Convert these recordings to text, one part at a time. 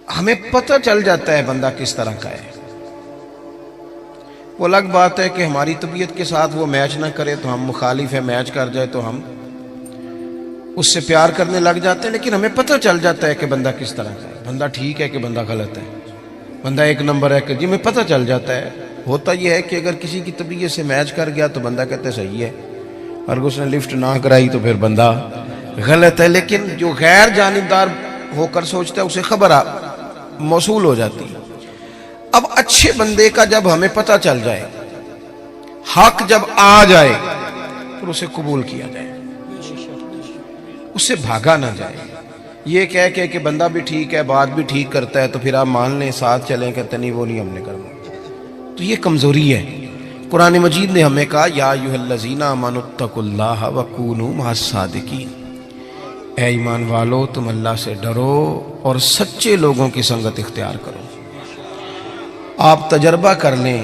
ہمیں پتہ چل جاتا ہے بندہ کس طرح کا ہے. وہ الگ بات ہے کہ ہماری طبیعت کے ساتھ وہ میچ نہ کرے تو ہم مخالف ہے، میچ کر جائے تو ہم اس سے پیار کرنے لگ جاتے ہیں، لیکن ہمیں پتہ چل جاتا ہے کہ بندہ کس طرح کا ہے، بندہ ٹھیک ہے کہ بندہ غلط ہے، بندہ ایک نمبر ہے کہ جی ہمیں پتہ چل جاتا ہے. ہوتا یہ ہے کہ اگر کسی کی طبیعت سے میچ کر گیا تو بندہ کہتے صحیح ہے، اور اس نے لفٹ نہ کرائی تو پھر بندہ غلط ہے. لیکن جو غیر جانبدار ہو کر سوچتا ہے اسے خبر موصول ہو جاتی ہے. اب اچھے بندے کا جب ہمیں پتہ چل جائے، حق جب آ جائے، پھر اسے قبول کیا جائے، اس سے بھاگا نہ جائے. یہ کہہ کہ بندہ بھی ٹھیک ہے، بات بھی ٹھیک کرتا ہے تو پھر آپ مان لیں، ساتھ چلیں، کہتے نہیں وہ نہیں ہم نے کرنا، تو یہ کمزوری ہے. قرآن مجید نے ہمیں کہا یا ایھا الذین آمنوا اتقوا اللہ وکونوا مع الصادقین، اے ایمان والو تم اللہ سے ڈرو اور سچے لوگوں کی سنگت اختیار کرو. آپ تجربہ کر لیں،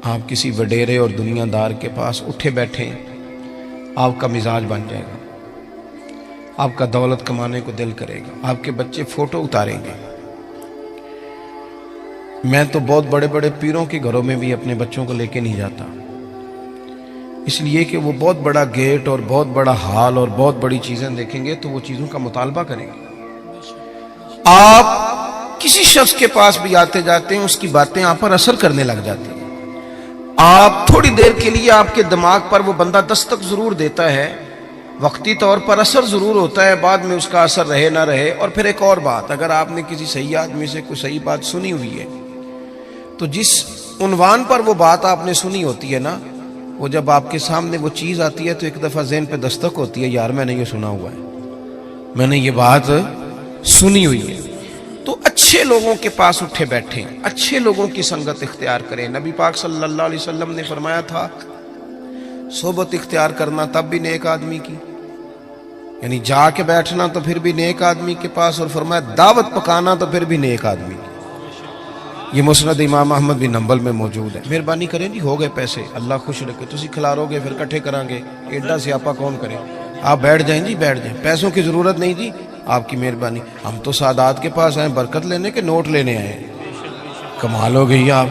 آپ کسی وڈیرے اور دنیا دار کے پاس اٹھے بیٹھیں، آپ کا مزاج بن جائے گا، آپ کا دولت کمانے کو دل کرے گا، آپ کے بچے فوٹو اتاریں گے. میں تو بہت بڑے بڑے پیروں کے گھروں میں بھی اپنے بچوں کو لے کے نہیں جاتا، اس لیے کہ وہ بہت بڑا گیٹ اور بہت بڑا ہال اور بہت بڑی چیزیں دیکھیں گے تو وہ چیزوں کا مطالبہ کریں گے. آپ کسی شخص کے پاس بھی آتے جاتے ہیں، اس کی باتیں آپ پر اثر کرنے لگ جاتی ہیں. آپ تھوڑی دیر کے لیے آپ کے دماغ پر وہ بندہ دستک ضرور دیتا ہے، وقتی طور پر اثر ضرور ہوتا ہے، بعد میں اس کا اثر رہے نہ رہے. اور پھر ایک اور بات، اگر آپ نے کسی صحیح آدمی سے کوئی صحیح بات سنی ہوئی ہے تو جس عنوان پر وہ بات آپ نے سنی ہوتی ہے نا، وہ جب آپ کے سامنے وہ چیز آتی ہے تو ایک دفعہ ذہن پہ دستک ہوتی ہے، یار میں نے یہ سنا ہوا ہے، میں نے یہ بات سنی ہوئی ہے. تو اچھے لوگوں کے پاس اٹھے بیٹھیں، اچھے لوگوں کی سنگت اختیار کریں. نبی پاک صلی اللہ علیہ وسلم نے فرمایا تھا صحبت اختیار کرنا تب بھی نیک آدمی کی، یعنی جا کے بیٹھنا تو پھر بھی نیک آدمی کے پاس، اور فرمایا دعوت پکانا تو پھر بھی نیک آدمی کی. یہ مسند امام احمد بن حنبل میں موجود ہے. مہربانی کریں جی، ہو گئے پیسے، اللہ خوش رکھے، تسی کھلارو گے پھر کٹھے کریں گے، ایڈا سیاپا کون کرے. آپ بیٹھ جائیں جی، بیٹھ جائیں، پیسوں کی ضرورت نہیں جی، آپ کی مہربانی. ہم تو سادات کے پاس آئے برکت لینے کے نوٹ لینے آئے ہیں، کمال ہو گئی آپ.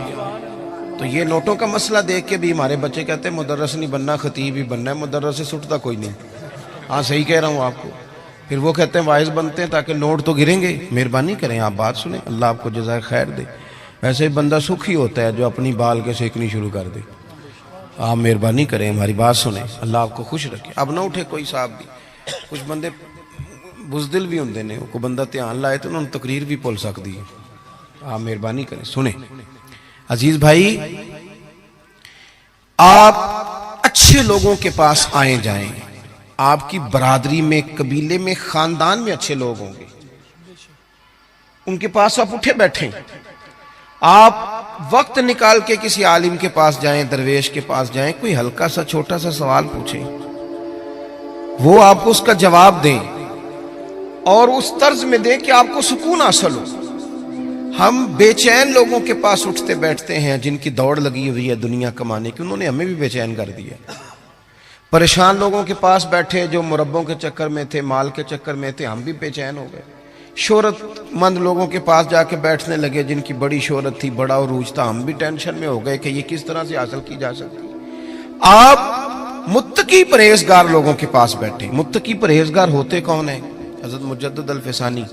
تو یہ نوٹوں کا مسئلہ دیکھ کے بھی ہمارے بچے کہتے ہیں مدرس نہیں بننا، خطیب ہی بننا ہے، مدرس سے سٹتا کوئی نہیں. ہاں صحیح کہہ رہا ہوں آپ کو. پھر وہ کہتے ہیں واعظ بنتے ہیں تاکہ نوٹ تو گریں گے. مہربانی کریں، آپ بات سنیں، اللہ آپ کو جزائے خیر دے. ویسے بندہ سکھی ہوتا ہے جو اپنی بال کے سیکنی شروع کر دے. آپ مہربانی کریں، ہماری بات سنیں، اللہ آپ کو خوش رکھے. اب نہ اٹھے کوئی صاحب بھی، کچھ بندے بزدل بھی ہوندے نے، کوئی بندہ دھیان لائے تو انہوں نے تقریر بھی بھول سکتی ہے. آپ مہربانی کریں سنیں. عزیز بھائی، آپ اچھے لوگوں کے پاس آئیں جائیں. آپ کی برادری میں، قبیلے میں، خاندان میں اچھے لوگ ہوں گے، ان کے پاس آپ اٹھے بیٹھیں. آپ وقت نکال کے کسی عالم کے پاس جائیں، درویش کے پاس جائیں، کوئی ہلکا سا چھوٹا سا سوال پوچھیں، وہ آپ کو اس کا جواب دیں اور اس طرز میں دیں کہ آپ کو سکون حاصل ہو. ہم بے چین لوگوں کے پاس اٹھتے بیٹھتے ہیں جن کی دوڑ لگی ہوئی ہے دنیا کمانے کی، انہوں نے ہمیں بھی بے چین کر دیا. پریشان لوگوں کے پاس بیٹھے جو مربوں کے چکر میں تھے، مال کے چکر میں تھے، ہم بھی بے چین ہو گئے. شہرت مند لوگوں کے پاس جا کے بیٹھنے لگے جن کی بڑی شہرت تھی، بڑا عروج تھا، ہم بھی ٹینشن میں ہو گئے کہ یہ کس طرح سے حاصل کی جا سکتی. آپ متقی پرہیزگار لوگوں کے پاس بیٹھے. متقی پرہیزگار ہوتے کون ہیں؟ حضرت مجدد الفسانی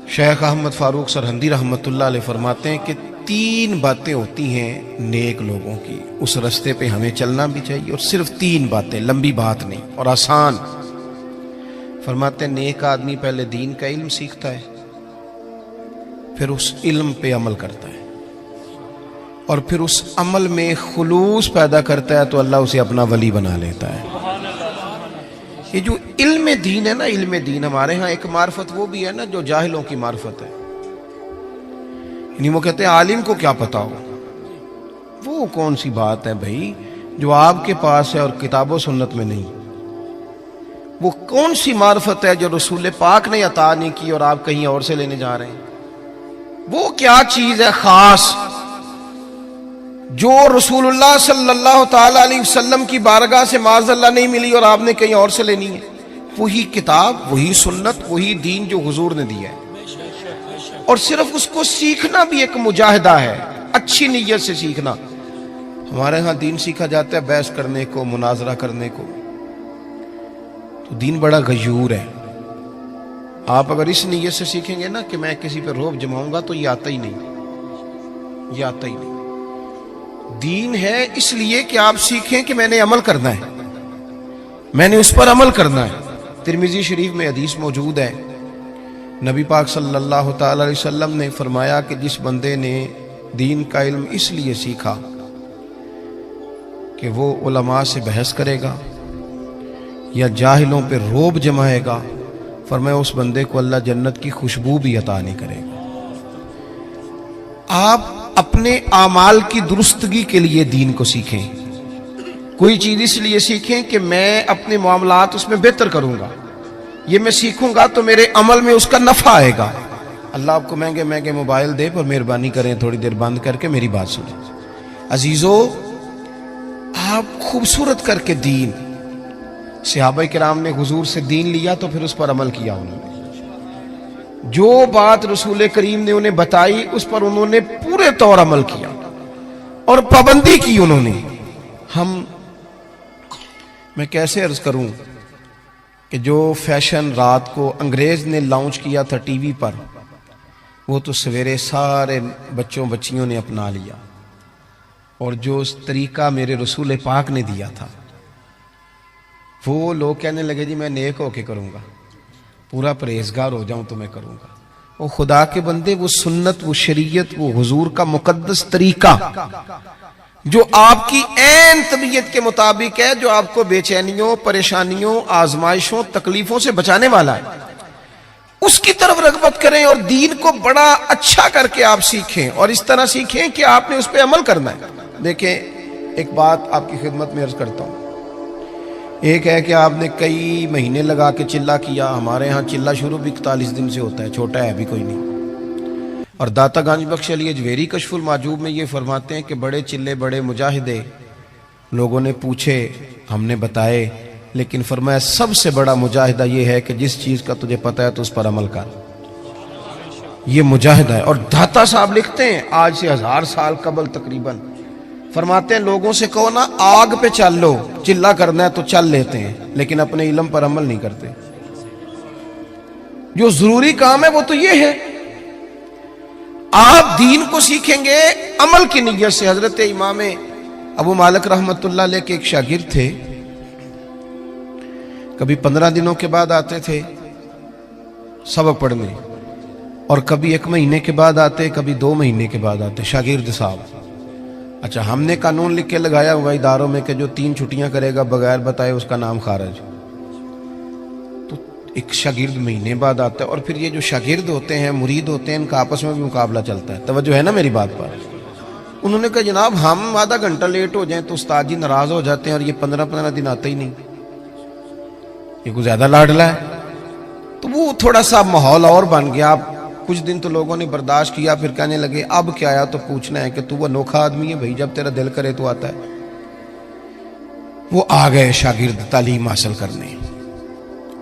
شیخ احمد فاروق سرہندی رحمۃ اللہ علیہ فرماتے ہیں کہ 3 باتیں ہوتی ہیں نیک لوگوں کی، اس رستے پہ ہمیں چلنا بھی چاہیے، اور صرف 3 باتیں، لمبی بات نہیں اور آسان. فرماتے ہیں نیک آدمی پہلے دین کا علم سیکھتا ہے، پھر اس علم پہ عمل کرتا ہے، اور پھر اس عمل میں خلوص پیدا کرتا ہے تو اللہ اسے اپنا ولی بنا لیتا ہے. یہ جو علم دین ہے نا، علم دین ہمارے ہاں ایک معرفت وہ بھی ہے نا جو جاہلوں کی معرفت ہے. یعنی وہ کہتے ہیں عالم کو کیا پتا ہو. وہ کون سی بات ہے بھائی جو آپ کے پاس ہے اور کتاب و سنت میں نہیں؟ وہ کون سی معرفت ہے جو رسول پاک نے عطا نہیں کی اور آپ کہیں اور سے لینے جا رہے ہیں؟ وہ کیا چیز ہے خاص جو رسول اللہ صلی اللہ تعالی علیہ وسلم کی بارگاہ سے معاذ اللہ نہیں ملی اور آپ نے کہیں اور سے لینی ہے؟ وہی کتاب، وہی سنت، وہی دین جو حضور نے دیا ہے، اور صرف اس کو سیکھنا بھی ایک مجاہدہ ہے، اچھی نیت سے سیکھنا۔ ہمارے ہاں دین سیکھا جاتا ہے بحث کرنے کو، مناظرہ کرنے کو، تو دین بڑا غیور ہے۔ آپ اگر اس نیت سے سیکھیں گے نا کہ میں کسی پہ رعب جماؤں گا، تو یہ آتا ہی نہیں، یہ آتا ہی نہیں۔ دین ہے اس لیے کہ آپ سیکھیں کہ میں نے عمل کرنا ہے، میں نے اس پر عمل کرنا ہے۔ ترمذی شریف میں حدیث موجود ہے، نبی پاک صلی اللہ تعالی علیہ وسلم نے فرمایا کہ جس بندے نے دین کا علم اس لیے سیکھا کہ وہ علماء سے بحث کرے گا یا جاہلوں پہ رعب جمائے گا، فرمایا اس بندے کو اللہ جنت کی خوشبو بھی عطا نہیں کرے گا۔ آپ اپنے اعمال کی درستگی کے لیے دین کو سیکھیں، کوئی چیز اس لیے سیکھیں کہ میں اپنے معاملات اس میں بہتر کروں گا، یہ میں سیکھوں گا تو میرے عمل میں اس کا نفع آئے گا۔ اللہ آپ کو مہنگے مہنگے موبائل دے، پر مہربانی کریں تھوڑی دیر بند کر کے میری بات سنیں۔ عزیزو، آپ خوبصورت کر کے دین، صحابہ کرام نے حضور سے دین لیا تو پھر اس پر عمل کیا، انہوں نے جو بات رسول کریم نے انہیں بتائی اس پر انہوں نے پورے طور عمل کیا اور پابندی کی انہوں نے۔ میں کیسے عرض کروں کہ جو فیشن رات کو انگریز نے لانچ کیا تھا ٹی وی پر، وہ تو سویرے سارے بچوں بچیوں نے اپنا لیا، اور جو اس طریقہ میرے رسول پاک نے دیا تھا، وہ لوگ کہنے لگے جی میں نیک ہو کے کروں گا، پورا پرہیزگار ہو جاؤں تو میں کروں گا۔ وہ خدا کے بندے، وہ سنت، وہ شریعت، وہ حضور کا مقدس طریقہ جو آپ کی عین طبیعت کے مطابق ہے، جو آپ کو بے چینیوں، پریشانیوں، آزمائشوں، تکلیفوں سے بچانے والا ہے، اس کی طرف رغبت کریں اور دین کو بڑا اچھا کر کے آپ سیکھیں، اور اس طرح سیکھیں کہ آپ نے اس پہ عمل کرنا ہے۔ دیکھیں، ایک بات آپ کی خدمت میں عرض کرتا ہوں۔ ایک ہے کہ آپ نے کئی مہینے لگا کے چلہ کیا، ہمارے ہاں چلہ شروع بھی 41 دن سے ہوتا ہے، چھوٹا ہے بھی کوئی نہیں۔ اور داتا گنج بخش علی اجویری کشف المعجوب میں یہ فرماتے ہیں کہ بڑے چلے، بڑے مجاہدے لوگوں نے پوچھے، ہم نے بتائے، لیکن فرمایا سب سے بڑا مجاہدہ یہ ہے کہ جس چیز کا تجھے پتہ ہے تو اس پر عمل کر، یہ مجاہدہ ہے۔ اور داتا صاحب لکھتے ہیں آج سے 1000 سال قبل تقریباً، فرماتے ہیں لوگوں سے کہو نا آگ پہ چل لو، چلہ کرنا ہے تو چل لیتے ہیں، لیکن اپنے علم پر عمل نہیں کرتے۔ جو ضروری کام ہے وہ تو یہ ہے، آپ دین کو سیکھیں گے عمل کی نیت سے۔ حضرت امام ابو مالک رحمت اللہ علیہ کے ایک شاگرد تھے، کبھی 15 دنوں کے بعد آتے تھے سبق پڑھنے، اور کبھی 1 مہینے کے بعد آتے، کبھی 2 مہینے کے بعد آتے شاگرد صاحب۔ اچھا، ہم نے قانون لکھ کے لگایا ہوا اداروں میں کہ جو 3 چھٹیاں کرے گا بغیر بتائے اس کا نام خارج۔ تو ایک شاگرد مہینے بعد آتا ہے، اور پھر یہ جو شاگرد ہوتے ہیں، مرید ہوتے ہیں، ان کا آپس میں بھی مقابلہ چلتا ہے۔ توجہ ہے نا میری بات پر؟ انہوں نے کہا جناب ہم آدھا گھنٹہ لیٹ ہو جائیں تو استاد جی ناراض ہو جاتے ہیں، اور یہ 15 دن آتا ہی نہیں، یہ کوئی زیادہ لاڈلا ہے۔ تو وہ تھوڑا سا ماحول اور بن گیا۔ آپ کچھ دن تو لوگوں نے برداشت کیا، پھر کہنے لگے اب کیا آیا تو پوچھنا ہے کہ تو وہ انوکھا آدمی ہے بھائی، جب تیرا دل کرے تو آتا ہے۔ وہ آ گئے شاگرد تعلیم حاصل کرنے،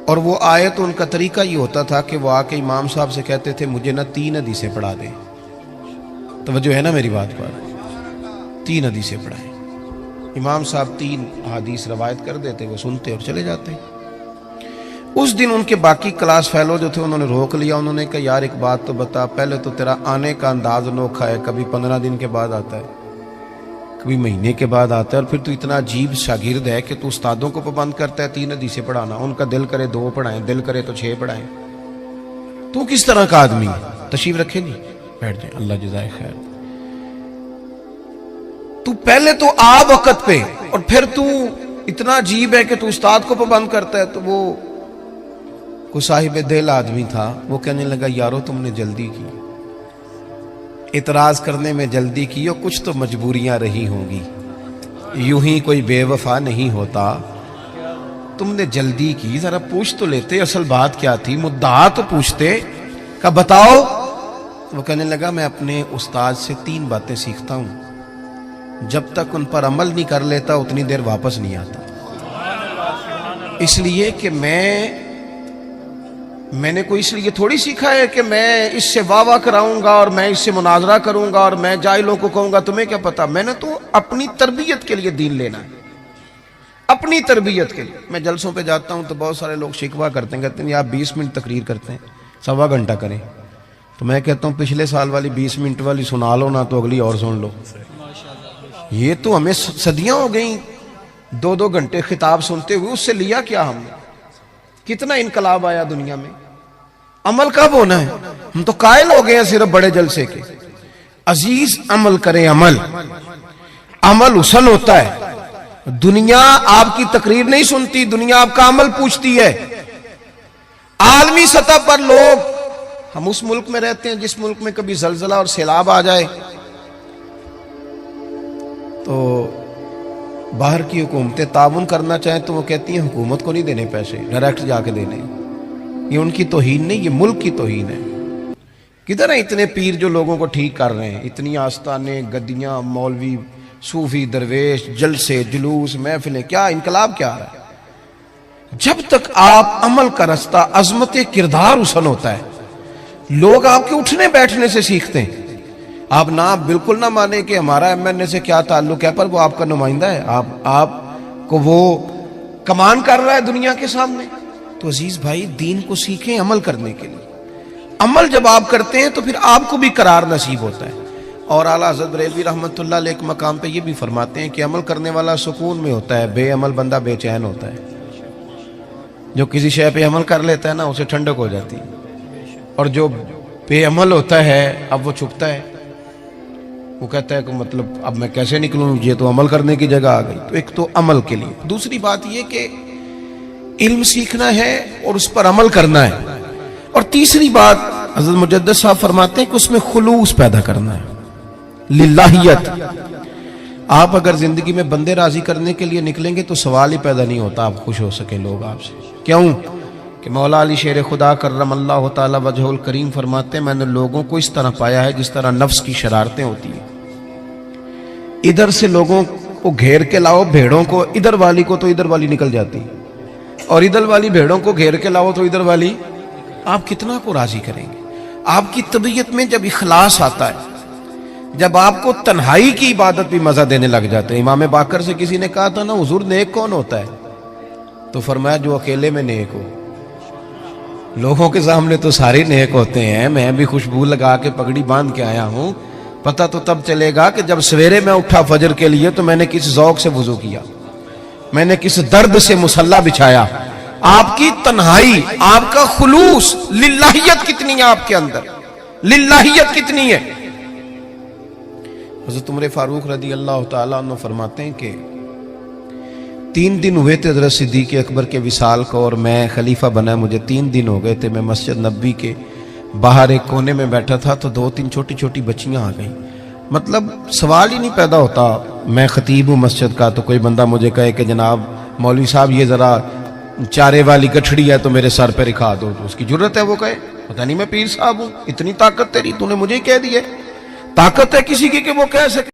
اور وہ آئے تو ان کا طریقہ یہ ہوتا تھا کہ وہ آ کے امام صاحب سے کہتے تھے مجھے نا 3 حدیثیں پڑھا دیں۔ توجہ ہے نا میری بات پر؟ 3 حدیثیں پڑھائیں۔ امام صاحب 3 حدیث روایت کر دیتے، وہ سنتے اور چلے جاتے۔ اس دن ان کے باقی کلاس فیلو جو تھے انہوں نے روک لیا، انہوں نے کہا یار ایک بات تو بتا، پہلے تو تیرا آنے کا انداز انوکھا ہے، کبھی 15 دن کے بعد آتا ہے، کبھی مہینے کے بعد آتا ہے، اور پھر تو اتنا عجیب شاگرد ہے کہ تو استادوں کو پابند کرتا ہے 3 حدیثیں پڑھانا، ان کا دل کرے 2 پڑھائیں، دل کرے تو 6 پڑھائیں۔ تو کس طرح کا آدمی ہے؟ تشریف رکھیں جی، بیٹھ جائیں، اللہ جزائے خیر۔ تو پہلے تو آ وقت پہ، اور پھر تو اتنا عجیب ہے کہ تو استاد کو پابند کرتا ہے۔ تو وہ کوئی صاحب دل آدمی تھا، وہ کہنے لگا یارو تم نے جلدی کی، اعتراض کرنے میں جلدی کی، اور کچھ تو مجبوریاں رہی ہوں گی، یوں ہی کوئی بے وفا نہیں ہوتا، تم نے جلدی کی، ذرا پوچھ تو لیتے اصل بات کیا تھی، مدعا تو پوچھتے کہ بتاؤ۔ وہ کہنے لگا میں اپنے استاد سے 3 باتیں سیکھتا ہوں، جب تک ان پر عمل نہیں کر لیتا اتنی دیر واپس نہیں آتا، اس لیے کہ میں میں نے کوئی اس لیے تھوڑی سیکھا ہے کہ میں اس سے واہ واہ کراؤں گا اور میں اس سے مناظرہ کروں گا اور میں جاہلوں کو کہوں گا تمہیں کیا پتا. میں نے تو اپنی تربیت کے لیے دین لینا ہے, اپنی تربیت کے لیے. میں جلسوں پہ جاتا ہوں تو بہت سارے لوگ شکوہ کرتے ہیں, کہتے ہیں آپ 20 منٹ تقریر کرتے ہیں, 1.25 گھنٹہ کریں. تو میں کہتا ہوں پچھلے سال والی 20 منٹ والی سنا لو نا, تو اگلی اور سن لو. یہ تو ہمیں صدیاں ہو گئیں 2 گھنٹے خطاب سنتے ہوئے, اس سے لیا کیا ہم نے؟ کتنا انقلاب آیا دنیا میں. عمل کب ہونا ہے؟ ہم تو قائل ہو گئے ہیں صرف بڑے جلسے کے. عزیز عمل کریں, عمل حسن ہوتا ہے. دنیا آپ کی تقریر نہیں سنتی, دنیا آپ کا عمل پوچھتی ہے. عالمی سطح پر لوگ, ہم اس ملک میں رہتے ہیں جس ملک میں کبھی زلزلہ اور سیلاب آ جائے تو باہر کی حکومتیں تعاون کرنا چاہیں تو وہ کہتی ہیں حکومت کو نہیں دینے پیسے, ڈائریکٹ جا کے دینے. یہ ان کی توہین نہیں, یہ ملک کی توہین ہے. کدھر ہیں اتنے پیر جو لوگوں کو ٹھیک کر رہے ہیں؟ اتنی آستانے, گدیاں, مولوی, صوفی, درویش, جلسے, جلوس, محفلیں, کیا انقلاب کیا ہے؟ جب تک آپ عمل کا رستہ, عظمت کردار حسن ہوتا ہے, لوگ آپ کے اٹھنے بیٹھنے سے سیکھتے ہیں. آپ بالکل نہ مانیں کہ ہمارا ایم این اے سے کیا تعلق ہے, پر وہ آپ کا نمائندہ ہے, آپ کو وہ کمان کر رہا ہے دنیا کے سامنے. تو عزیز بھائی, دین کو سیکھیں عمل کرنے کے لیے. عمل جب آپ کرتے ہیں تو پھر آپ کو بھی قرار نصیب ہوتا ہے. اور اعلیٰ حضرت بریلوی رحمۃ اللہ علیہ ایک مقام پہ یہ بھی فرماتے ہیں کہ عمل کرنے والا سکون میں ہوتا ہے, بے عمل بندہ بے چین ہوتا ہے. جو کسی شے پہ عمل کر لیتا ہے نا, اسے ٹھنڈک ہو جاتی ہے. اور جو بے عمل ہوتا ہے, اب وہ چھپتا ہے, وہ کہتا ہے کہ مطلب اب میں کیسے نکلوں, یہ تو عمل کرنے کی جگہ آ گئی. تو ایک تو عمل کے لیے. دوسری بات یہ کہ علم سیکھنا ہے اور اس پر عمل کرنا ہے. اور تیسری بات حضرت مجدد صاحب فرماتے ہیں کہ اس میں خلوص پیدا کرنا ہے, للہیت. آپ اگر زندگی میں بندے راضی کرنے کے لیے نکلیں گے تو سوال ہی پیدا نہیں ہوتا آپ خوش ہو سکیں لوگ آپ سے. کیوں کہ مولا علی شیر خدا کرم اللہ تعالی وجہ الکریم فرماتے ہیں میں نے لوگوں کو اس طرح پایا ہے جس طرح نفس کی شرارتیں ہوتی ہیں. ادھر سے لوگوں کو گھیر کے لاؤ بھیڑوں کو, ادھر والی کو تو ادھر والی نکل جاتی, اور ادھر والی بھیڑوں کو گھیر کے لاؤ تو ادھر والی. آپ کتنا کو راضی کریں گے؟ آپ کی طبیعت میں جب اخلاص آتا ہے, جب آپ کو تنہائی کی عبادت بھی مزہ دینے لگ جاتے ہیں. امام باقر سے کسی نے کہا تھا نا حضور نیک کون ہوتا ہے؟ تو فرمایا جو اکیلے میں نیک ہو. لوگوں کے سامنے تو سارے نیک ہوتے ہیں, میں بھی خوشبو لگا کے پگڑی باندھ کے آیا ہوں, پتہ تو تب چلے گا کہ جب سویرے میں اٹھا فجر کے لیے تو میں نے کس ذوق سے وضو کیا, میں نے کس درد سے مصلی بچھایا. آپ کی تنہائی, آپ کا خلوص, للہیت کتنی ہے آپ کے اندر, للہیت کتنی ہے. حضرت عمر فاروق رضی اللہ تعالیٰ عنہ فرماتے ہیں کہ 3 دن ہوئے تھے حضرت صدیق اکبر کے وصال کو, اور میں خلیفہ بنا, مجھے 3 دن ہو گئے تھے. میں مسجد نبوی کے باہر ایک کونے میں بیٹھا تھا تو 2-3 چھوٹی چھوٹی بچیاں آ گئیں. مطلب سوال ہی نہیں پیدا ہوتا, میں خطیب ہوں مسجد کا, تو کوئی بندہ مجھے کہے کہ جناب مولوی صاحب یہ ذرا چارے والی گٹھڑی ہے تو میرے سر پہ رکھا دو. تو اس کی جرت ہے وہ کہے پتہ نہیں میں پیر صاحب ہوں, اتنی طاقت تیری, تو نے مجھے ہی کہہ دی ہے. طاقت ہے کسی کی کہ وہ کہہ سکے